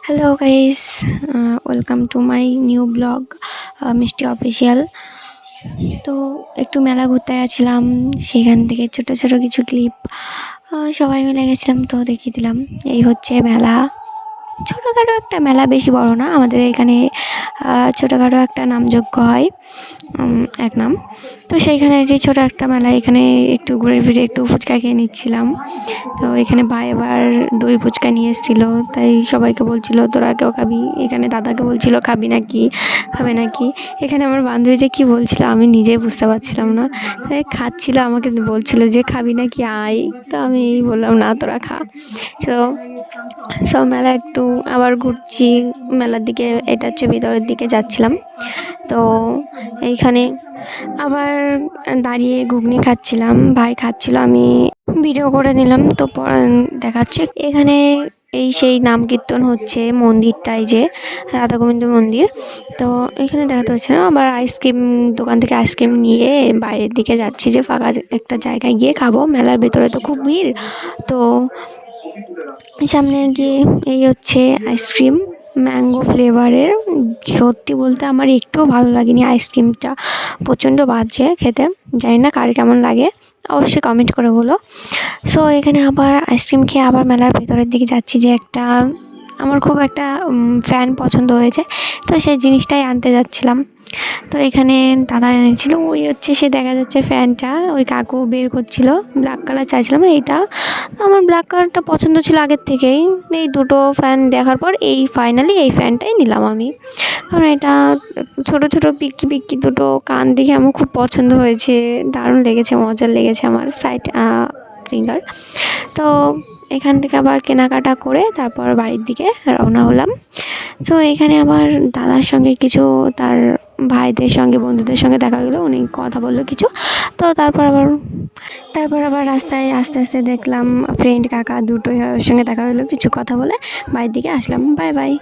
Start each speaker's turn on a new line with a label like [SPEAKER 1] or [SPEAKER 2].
[SPEAKER 1] Hello guys, welcome to my new blog মিষ্টি official. তো একটু মেলা ঘুরতে গেছিলাম, সেখান থেকে ছোট ছোট কিছু ক্লিপ সবাই মিলে গেছিলাম, তো দেখিয়ে দিলাম। এই হচ্ছে মেলা, ছোটোখাটো একটা মেলা, বেশি বড় না। আমাদের এখানে ছোটোখাটো একটা নামযজ্ঞ হয়, এক নাম। তো সেইখানে যে ছোটো একটা মেলা, এখানে একটু ঘুরে ফিরে একটু ফুচকা খেয়ে নিচ্ছিলাম। তো এখানে ভাই এবার দই ফুচকা নিয়ে এসেছিলো, তাই সবাইকে বলছিলো তোরা কেউ খাবি। এখানে দাদাকে বলছিল খাবি নাকি, খাবে নাকি। এখানে আমার বান্ধবী যে কী বলছিল আমি নিজেই বুঝতে পারছিলাম না, তাই খাচ্ছিল, আমাকে বলছিল যে খাবি নাকি আয়। তো আমি বললাম না, তোরা খা। তো সব মেলা একটু আবার ঘুরছি মেলার দিকে, এটা হচ্ছে ভিতরের দিকে যাচ্ছিলাম। তো এইখানে আবার দাঁড়িয়ে ঘুগনি খাচ্ছিলাম, ভাই খাচ্ছিল, আমি ভিডিও করে নিলাম। তো দেখাচ্ছে এখানে এই সেই নাম কীর্তন হচ্ছে, মন্দিরটাই যে রাধা গোবিন্দ মন্দির। তো এখানে দেখাতে হচ্ছে না। আবার আইসক্রিম দোকান থেকে আইসক্রিম নিয়ে বাইরের দিকে যাচ্ছি, যে ফাঁকা একটা জায়গায় গিয়ে খাবো। মেলার ভেতরে তো খুব ভিড়। তো সামনে গিয়ে এই হচ্ছে আইসক্রিম, ম্যাঙ্গো ফ্লেভারের। সত্যি বলতে আমার একটুও ভালো লাগেনি আইসক্রিমটা, প্রচণ্ড বাজে খেতে। জানি না কার কেমন লাগে, অবশ্যই কমেন্ট করে বলো। সো এখানে আবার আইসক্রিম খেয়ে আবার মেলার ভেতরের দিকে যাচ্ছি, যে একটা আমার খুব একটা ফ্যান পছন্দ হয়েছে, তো সেই জিনিসটাই আনতে যাচ্ছিলাম। তো এখানে দাদা এনেছিল, ওই হচ্ছে সে দেখা যাচ্ছে ফ্যানটা, ওই কাকু বের করছিল। ব্ল্যাক কালার চাইছিলাম, এইটা আমার ব্ল্যাক কালারটা পছন্দ ছিল আগের থেকেই। এই দুটো ফ্যান দেখার পর ফাইনালি এই ফ্যানটাই নিলাম আমি, কারণ এটা ছোটো ছোটো পিক্কি পিক্কি দুটো কান দেখে আমার খুব পছন্দ হয়েছে, দারুণ লেগেছে, মজার লেগেছে আমার সাইড ফিঙ্গার। তো এখান থেকে আবার কেনাকাটা করে তারপর বাড়ির দিকে রওনা হলাম। তো এখানে আবার দাদার সঙ্গে কিছু, তার ভাইদের সঙ্গে বন্ধুদের সঙ্গে দেখা হলো, উনি কথা বললো কিছু। তো তারপর আবার রাস্তায় আস্তে আস্তে দেখলাম ফ্রেন্ড কাকা দুটোই, ওর সঙ্গে দেখা হলো, কিছু কথা বলে বাড়ির দিকে আসলাম। Bye bye.